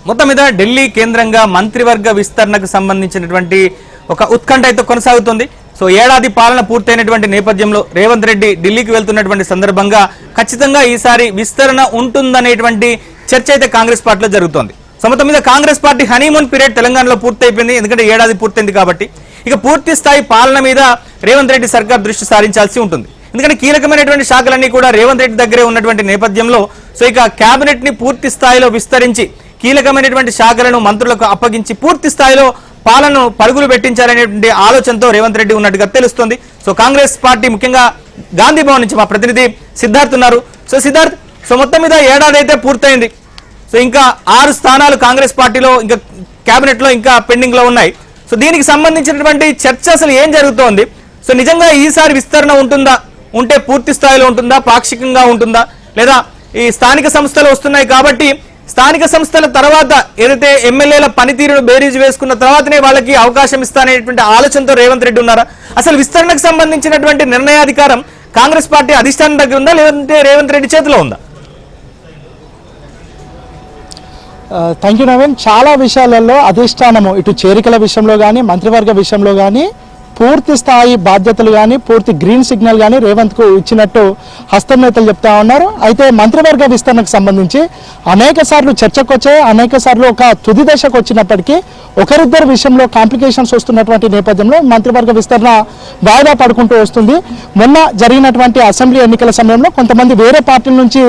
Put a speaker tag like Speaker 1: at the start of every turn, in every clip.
Speaker 1: మొత్తం మీద ఢిల్లీ కేంద్రంగా మంత్రివర్గ విస్తరణకు సంబంధించినటువంటి ఒక ఉత్కంఠ అయితే కొనసాగుతుంది. సో ఏడాది పాలన పూర్తయినటువంటి నేపథ్యంలో రేవంత్ రెడ్డి ఢిల్లీకి వెళ్తున్నటువంటి సందర్భంగా ఖచ్చితంగా ఈసారి విస్తరణ ఉంటుందనేటువంటి చర్చ అయితే కాంగ్రెస్ పార్టీలో జరుగుతోంది. సో మొత్తం మీద కాంగ్రెస్ పార్టీ హనీమూన్ పీరియడ్ తెలంగాణలో పూర్తయిపోయింది. ఎందుకంటే ఏడాది పూర్తయింది కాబట్టి ఇక పూర్తి స్థాయి పాలన మీద రేవంత్ రెడ్డి సర్కార్ దృష్టి సారించాల్సి ఉంటుంది. ఎందుకంటే కీలకమైనటువంటి శాఖలన్నీ కూడా రేవంత్ రెడ్డి దగ్గరే ఉన్నటువంటి నేపథ్యంలో సో ఇక కేబినెట్ ని పూర్తి స్థాయిలో విస్తరించి కీలకమైనటువంటి శాఖలను మంత్రులకు అప్పగించి పూర్తి స్థాయిలో పాలనను పరుగులు పెట్టించాలనేటువంటి ఆలోచనతో రేవంత్ రెడ్డి ఉన్నట్టుగా తెలుస్తుంది. సో కాంగ్రెస్ పార్టీ ముఖ్యంగా గాంధీ భవన్ నుంచి మా ప్రతినిధి సిద్ధార్థ్ ఉన్నారు. సో సిద్ధార్థ్, సో మొత్తం మీద ఏడాది అయితే పూర్తయింది. సో ఇంకా 6 స్థానాలు కాంగ్రెస్ పార్టీలో ఇంకా కేబినెట్ లో ఇంకా పెండింగ్ లో ఉన్నాయి. సో దీనికి సంబంధించినటువంటి చర్చ అసలు ఏం జరుగుతోంది? సో నిజంగా ఈసారి విస్తరణ ఉంటుందా, ఉంటే పూర్తి స్థాయిలో ఉంటుందా, పాక్షికంగా ఉంటుందా, లేదా ఈ స్థానిక సంస్థలు వస్తున్నాయి కాబట్టి స్థానిక సంస్థల తర్వాత ఏదైతే ఎమ్మెల్యేల పనితీరును బేరీజు వేసుకున్న తర్వాతనే వాళ్ళకి అవకాశం ఇస్తానేటువంటి ఆలోచనతో రేవంత్ రెడ్డి ఉన్నారా? అసలు విస్తరణకు సంబంధించినటువంటి నిర్ణయాధికారం కాంగ్రెస్ పార్టీ అధిష్టానం దగ్గర ఉందా, లేదంటే రేవంత్ రెడ్డి చేతిలో ఉందా?
Speaker 2: Thank you Naveen. చాలా విషయాలలో అధిష్టానము ఇటు చేరికల విషయంలో కానీ మంత్రివర్గ విషయంలో కానీ పూర్తి స్థాయి బాధ్యతలు కానీ పూర్తి గ్రీన్ సిగ్నల్ కానీ రేవంత్కు ఇచ్చినట్టు హస్తం నేతలు చెప్తా ఉన్నారు. అయితే మంత్రివర్గ విస్తరణకు సంబంధించి అనేక సార్లు చర్చకు వచ్చాయి, అనేక సార్లు ఒక తుది దశకు వచ్చినప్పటికీ ఒకరిద్దరు విషయంలో కాంప్లికేషన్స్ వస్తున్నటువంటి నేపథ్యంలో మంత్రివర్గ విస్తరణ వాయిదా పడుకుంటూ వస్తుంది. మొన్న జరిగినటువంటి అసెంబ్లీ ఎన్నికల సమయంలో కొంతమంది వేరే పార్టీల నుంచి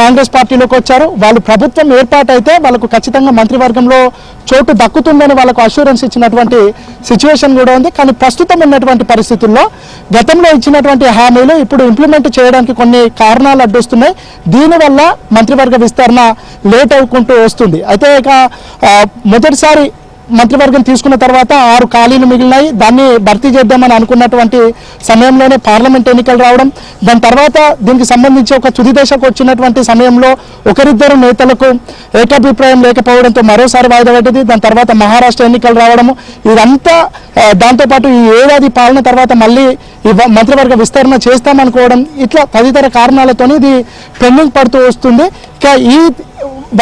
Speaker 2: కాంగ్రెస్ పార్టీలోకి వచ్చారు. వాళ్ళు ప్రభుత్వం ఏర్పాటైతే వాళ్ళకు ఖచ్చితంగా మంత్రివర్గంలో చోటు దక్కుతుందని వాళ్ళకు అష్యూరెన్స్ ఇచ్చినటువంటి సిచ్యువేషన్ కూడా ఉంది. కానీ ప్రస్తుతం ఉన్నటువంటి పరిస్థితుల్లో గతంలో ఇచ్చినటువంటి హామీలు ఇప్పుడు ఇంప్లిమెంట్ చేయడానికి కొన్ని కారణాలు అడ్డొస్తున్నాయి. దీనివల్ల మంత్రివర్గ విస్తరణ లేట్ అవుకుంటూ వస్తుంది. అయితే ఇక మొదటిసారి మంత్రివర్గం తీసుకున్న తర్వాత 6 ఖాళీలు మిగిలినాయి. దాన్ని భర్తీ చేద్దామని అనుకున్నటువంటి సమయంలోనే పార్లమెంట్ ఎన్నికలు రావడం, దాని తర్వాత దీనికి సంబంధించి ఒక తుది దశకు వచ్చినటువంటి సమయంలో ఒకరిద్దరు నేతలకు ఏకాభిప్రాయం లేకపోవడంతో మరోసారి వాయిదా పడ్డది. దాని తర్వాత మహారాష్ట్ర ఎన్నికలు రావడము, ఇదంతా దాంతోపాటు ఈ ఏడాది పాలన తర్వాత మళ్ళీ ఈ మంత్రివర్గ విస్తరణ చేస్తామనుకోవడం, ఇట్లా తదితర కారణాలతోని ఇది పెండింగ్ పడుతూ వస్తుంది. ఇక ఈ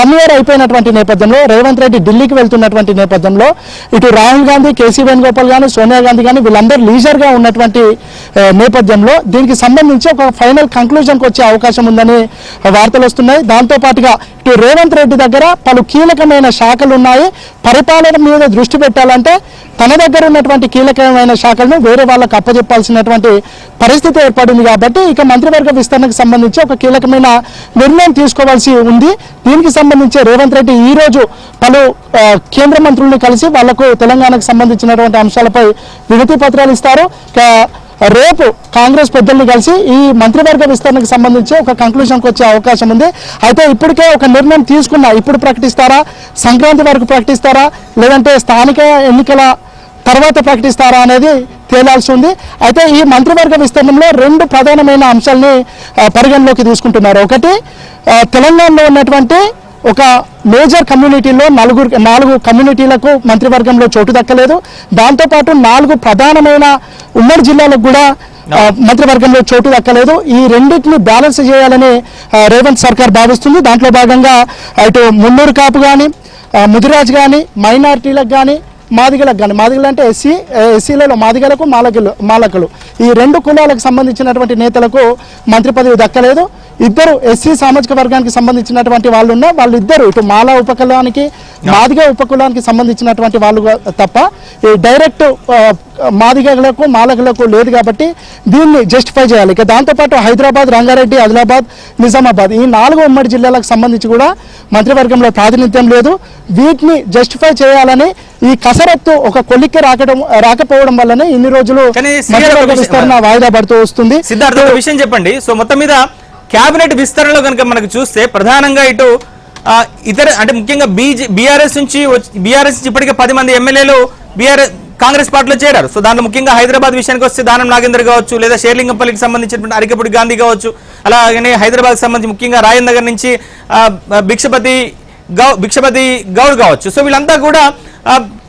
Speaker 2: 1 year అయిపోయినటువంటి నేపథ్యంలో రేవంత్ రెడ్డి ఢిల్లీకి వెళ్తున్నటువంటి నేపథ్యంలో ఇటు రాహుల్ గాంధీ, కేసీ వేణుగోపాల్ కానీ, సోనియా గాంధీ కానీ వీళ్ళందరూ లీజర్గా ఉన్నటువంటి నేపథ్యంలో దీనికి సంబంధించి ఒక ఫైనల్ కంక్లూజన్కి వచ్చే అవకాశం ఉందని వార్తలు వస్తున్నాయి. దాంతోపాటుగా ఇటు రేవంత్ రెడ్డి దగ్గర పలు కీలకమైన శాఖలు ఉన్నాయి. పరిపాలన మీద దృష్టి పెట్టాలంటే తన దగ్గర ఉన్నటువంటి కీలకమైన శాఖలను వేరే వాళ్ళకు అప్పచెప్పాల్సినటువంటి పరిస్థితి ఏర్పడింది. కాబట్టి ఇక మంత్రివర్గ విస్తరణకు సంబంధించి ఒక కీలకమైన నిర్ణయం తీసుకోవాల్సి ఉంది. దీనికి సంబంధించి రేవంత్ రెడ్డి ఈ రోజు పలు కేంద్ర మంత్రుల్ని కలిసి వాళ్లకు తెలంగాణకు సంబంధించినటువంటి అంశాలపై వినతి పత్రాలు ఇస్తారు. రేపు కాంగ్రెస్ పెద్దల్ని కలిసి ఈ మంత్రివర్గ విస్తరణకు సంబంధించి ఒక కంక్లూజన్కి వచ్చే అవకాశం ఉంది. అయితే ఇప్పటికే ఒక నిర్ణయం తీసుకున్నా, ఇప్పుడు ప్రకటిస్తారా, సంక్రాంతి వరకు ప్రకటిస్తారా, లేదంటే స్థానిక ఎన్నికల తర్వాత ప్రకటిస్తారా అనేది తేలాల్సి ఉంది. అయితే ఈ మంత్రివర్గ విస్తరణలో 2 ప్రధానమైన అంశాలని పరిగణలోకి తీసుకుంటున్నారు. ఒకటి, తెలంగాణలో ఉన్నటువంటి ఒక మేజర్ కమ్యూనిటీలో 4 కమ్యూనిటీలకు మంత్రివర్గంలో చోటు దక్కలేదు. దాంతోపాటు 4 ప్రధానమైన ఉమ్మడి జిల్లాలకు కూడా మంత్రివర్గంలో చోటు దక్కలేదు. ఈ రెండింటిని బ్యాలెన్స్ చేయాలని రేవంత్ సర్కార్ భావిస్తుంది. దాంట్లో భాగంగా ఇటు మున్నూరు కాపు కానీ, ముదిరాజ్ కానీ, మైనారిటీలకు కానీ, మాదిగలకు కానీ, మాదిగలు అంటే ఎస్సీలలో మాదిగలకు, మాలకులు ఈ 2 కులాలకు సంబంధించినటువంటి నేతలకు మంత్రి పదవి దక్కలేదు. 2 ఎస్సీ సామాజిక వర్గానికి సంబంధించినటువంటి వాళ్ళు ఉన్నారు. వాళ్ళిద్దరు ఇటు మాల ఉపకులానికి, మాదిగ ఉపకులానికి సంబంధించినటువంటి వాళ్ళు తప్ప ఈ డైరెక్ట్ మాదిగలకు, మాలకులకు లేదు. కాబట్టి దీన్ని జస్టిఫై చేయాలి. ఇక దాంతోపాటు హైదరాబాద్, రంగారెడ్డి, ఆదిలాబాద్, నిజామాబాద్ ఈ 4 ఉమ్మడి జిల్లాలకు సంబంధించి కూడా మంత్రివర్గంలో ప్రాతినిధ్యం లేదు. వీటిని జస్టిఫై చేయాలని ఈ కసరత్తు ఒక కొలిక్కి రాకపోవడం వల్లనే ఇన్ని రోజులు మంత్రివర్గ విస్తరణ వాయిదా పడుతూ వస్తుంది.
Speaker 1: సిద్ధార్థ, విషయం చెప్పండి. సో మొత్తం మీద కేబినెట్ విస్తరణలో కనుక మనకు చూస్తే ప్రధానంగా ఇటు ఇతర అంటే ముఖ్యంగా బీఆర్ఎస్ నుంచి ఇప్పటికే 10 మంది ఎమ్మెల్యేలు కాంగ్రెస్ పార్టీలో చేరారు. సో దాంట్లో ముఖ్యంగా హైదరాబాద్ విషయానికి వస్తే దానం నాగేందర్ కావచ్చు, లేదా షేర్లింగంపల్లికి సంబంధించినటువంటి అరికపూడి గాంధీ కావచ్చు, అలాగనే హైదరాబాద్ సంబంధించి ముఖ్యంగా రాయన్ నగర్ నుంచి భిక్షపతి గౌడ్ కావచ్చు. సో వీళ్ళంతా కూడా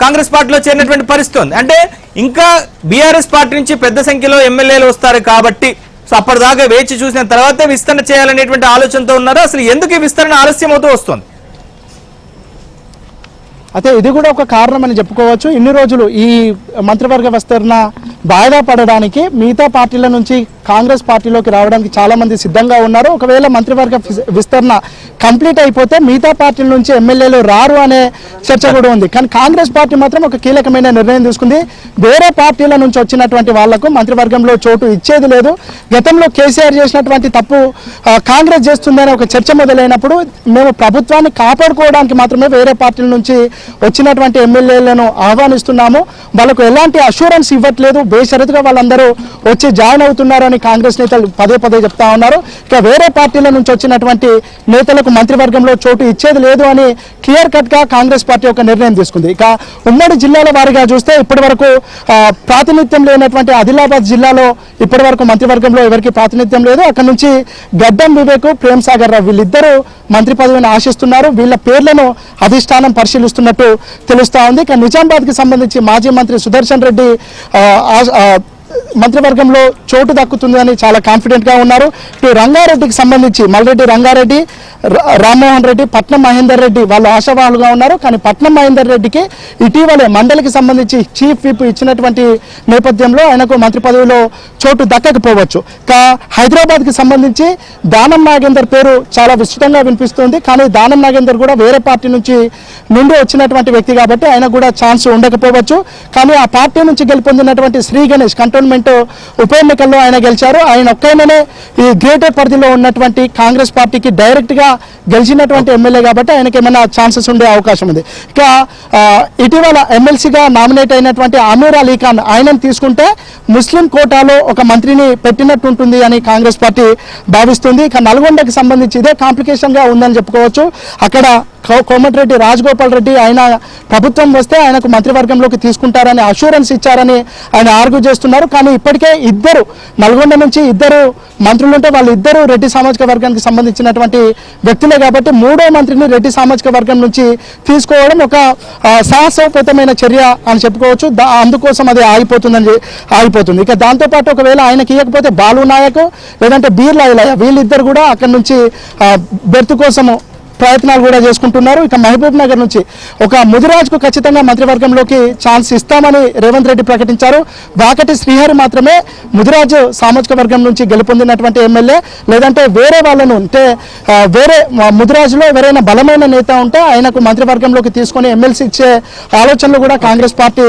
Speaker 1: కాంగ్రెస్ పార్టీలో చేరినటువంటి పరిస్థితి ఉంది. అంటే ఇంకా బీఆర్ఎస్ పార్టీ నుంచి పెద్ద సంఖ్యలో ఎమ్మెల్యేలు వస్తారు కాబట్టి సో అప్పటిదాకా వేచి చూసిన తర్వాతే విస్తరణ చేయాలనేటువంటి ఆలోచనతో ఉన్నారు. అసలు ఎందుకు ఈ విస్తరణ ఆలస్యం అవుతూ వస్తుంది?
Speaker 2: అయితే ఇది కూడా ఒక కారణం అని చెప్పుకోవచ్చు. ఇన్ని రోజులు ఈ మంత్రివర్గ విస్తరణ వాయిదా పడడానికి మిగతా పార్టీల నుంచి కాంగ్రెస్ పార్టీలోకి రావడానికి చాలా మంది సిద్ధంగా ఉన్నారు. ఒకవేళ మంత్రివర్గ విస్తరణ కంప్లీట్ అయిపోతే మిగతా పార్టీల నుంచి ఎమ్మెల్యేలు రారు అనే చర్చ కూడా ఉంది. కానీ కాంగ్రెస్ పార్టీ మాత్రం ఒక కీలకమైన నిర్ణయం తీసుకుంది. వేరే పార్టీల నుంచి వచ్చినటువంటి వాళ్లకు మంత్రివర్గంలో చోటు ఇచ్చేది లేదు. గతంలో కేసీఆర్ చేసినటువంటి తప్పు కాంగ్రెస్ చేస్తుందనే ఒక చర్చ మొదలైనప్పుడు మేము ప్రభుత్వాన్ని కాపాడుకోవడానికి మాత్రమే వేరే పార్టీల నుంచి వచ్చినటువంటి ఎమ్మెల్యేలను ఆహ్వానిస్తున్నాము, వాళ్ళకు ఎలాంటి అష్యూరెన్స్ ఇవ్వట్లేదు, బేషరతుగా వాళ్ళందరూ వచ్చి జాయిన్ అవుతున్నారని కాంగ్రెస్ నేతలు పదే పదే చెప్తా ఉన్నారు. ఇక వేరే పార్టీల నుంచి వచ్చినటువంటి నేతలకు మంత్రివర్గంలో చోటు ఇచ్చేది లేదు అని క్లియర్ కట్ గా కాంగ్రెస్ పార్టీ ఒక నిర్ణయం తీసుకుంది. ఇక ఉమ్మడి జిల్లాల వారిగా చూస్తే ఇప్పటి వరకు ప్రాతినిధ్యం లేనటువంటి ఆదిలాబాద్ జిల్లాలో ఇప్పటి వరకు మంత్రివర్గంలో ఎవరికి ప్రాతినిధ్యం లేదు. అక్కడ నుంచి గడ్డం వివేక్, ప్రేమ్ సాగర్ రావు వీళ్ళిద్దరూ మంత్రి పదవిని ఆశిస్తున్నారు. వీళ్ళ పేర్లను అధిష్టానం పరిశీలిస్తున్నట్టు తెలుస్తా ఉంది. ఇక నిజామాబాద్ కి సంబంధించి మాజీ మంత్రి సుదర్శన్ రెడ్డి మంత్రివర్గంలో చోటు దక్కుతుందని చాలా కాన్ఫిడెంట్ గా ఉన్నారు. ఇటు రంగారెడ్డికి సంబంధించి మల్రెడ్డి రంగారెడ్డి, రామ్మోహన్ రెడ్డి, పట్నం మహేందర్ రెడ్డి వాళ్ళు ఆశావాహులుగా ఉన్నారు. కానీ పట్నం మహేందర్ రెడ్డికి ఇటీవలే మండలికి సంబంధించి చీఫ్ విప్ ఇచ్చినటువంటి నేపథ్యంలో ఆయనకు మంత్రి పదవిలో చోటు దక్కకపోవచ్చు. హైదరాబాద్ కి సంబంధించి దానం నాగేందర్ పేరు చాలా విస్తృతంగా వినిపిస్తుంది. కానీ దానం నాగేందర్ కూడా వేరే పార్టీ నుండి వచ్చినటువంటి వ్యక్తి కాబట్టి ఆయన కూడా ఛాన్స్ ఉండకపోవచ్చు. కానీ ఆ పార్టీ నుంచి గెలుపొందినటువంటి శ్రీ గణేష్ కంటోన్మెంట్ ఉప ఎన్నికల్లో ఆయన గెలిచారు. ఆయన ఒక్కైననే ఈ గ్రేటర్ పరిధిలో ఉన్నటువంటి కాంగ్రెస్ పార్టీకి డైరెక్ట్ గా గెలిచినటువంటి ఎమ్మెల్యే కాబట్టి ఆయనకి ఏమైనా ఛాన్సెస్ ఉండే అవకాశం ఉంది. ఇక ఇటీవల ఎమ్మెల్సీగా నామినేట్ అయినటువంటి అమీర్ అలీ ఖాన్ ఆయనను తీసుకుంటే ముస్లిం కోటాలో ఒక మంత్రిని పెట్టినట్టు ఉంటుంది అని కాంగ్రెస్ పార్టీ భావిస్తుంది. ఇక నల్గొండకి సంబంధించి ఇదే కాంప్లికేషన్ గా ఉందని చెప్పుకోవచ్చు. అక్కడ కోమటిరెడ్డి రాజగోపాల్ రెడ్డి ఆయన ప్రభుత్వం వస్తే ఆయనకు మంత్రివర్గంలోకి తీసుకుంటారని అష్యూరెన్స్ ఇచ్చారని ఆయన ఆర్గ్యూ చేస్తున్నారు. కానీ ఇప్పటికే నల్గొండ నుంచి ఇద్దరు మంత్రులు ఉంటే వాళ్ళు ఇద్దరు రెడ్డి సామాజిక వర్గానికి సంబంధించినటువంటి వ్యక్తులే కాబట్టి మూడో మంత్రిని రెడ్డి సామాజిక వర్గం నుంచి తీసుకోవడం ఒక సాహసోపేతమైన చర్య అని చెప్పుకోవచ్చు. అందుకోసం అది ఆగిపోతుంది. ఇక దాంతోపాటు ఒకవేళ ఆయనకి ఇవ్వకపోతే బాలు నాయక్ లేదంటే బీర్లా ఇలయ్య వీళ్ళిద్దరు కూడా అక్కడి నుంచి బెర్త్ కోసము ప్రయత్నాలు కూడా చేసుకుంటున్నారు. ఇక మహబూబ్ నగర్ నుంచి ఒక ముదిరాజ్కు ఖచ్చితంగా మంత్రివర్గంలోకి ఛాన్స్ ఇస్తామని రేవంత్ రెడ్డి ప్రకటించారు. వాకటి శ్రీహరి మాత్రమే ముదిరాజ్ సామాజిక వర్గం నుంచి గెలుపొందినటువంటి ఎమ్మెల్యే. లేదంటే వేరే వాళ్ళను అంటే వేరే ముదిరాజులో ఎవరైనా బలమైన నేత ఉంటే ఆయనకు మంత్రివర్గంలోకి తీసుకొని ఎమ్మెల్సీ ఇచ్చే ఆలోచనలు కూడా కాంగ్రెస్ పార్టీ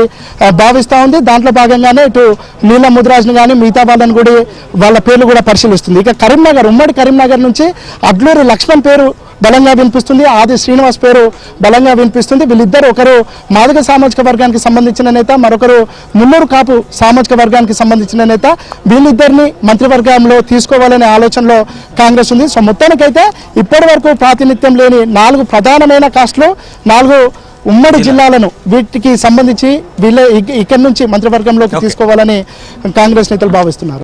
Speaker 2: భావిస్తూ ఉంది. దాంట్లో భాగంగానే ఇటు నీల ముదిరాజ్ను కానీ మిగతా వాళ్ళని కూడా వాళ్ళ పేర్లు కూడా పరిశీలిస్తుంది. ఇక ఉమ్మడి కరీంనగర్ నుంచి అడ్లూరి లక్ష్మణ్ పేరు బలంగా వినిపిస్తుంది, ఆది శ్రీనివాస్ పేరు బలంగా వినిపిస్తుంది. వీళ్ళిద్దరు ఒకరు మాదిగ సామాజిక వర్గానికి సంబంధించిన నేత, మరొకరు మున్నూరు కాపు సామాజిక వర్గానికి సంబంధించిన నేత. వీళ్ళిద్దరిని మంత్రివర్గంలో తీసుకోవాలనే ఆలోచనలో కాంగ్రెస్ ఉంది. సో మొత్తానికైతే ఇప్పటి వరకు ప్రాతినిధ్యం లేని 4 ప్రధానమైన కాస్టులు 4 ఉమ్మడి జిల్లాలను వీటికి సంబంధించి వీళ్ళే ఇక్కడి నుంచి మంత్రివర్గంలోకి తీసుకోవాలని కాంగ్రెస్ నేతలు భావిస్తున్నారు.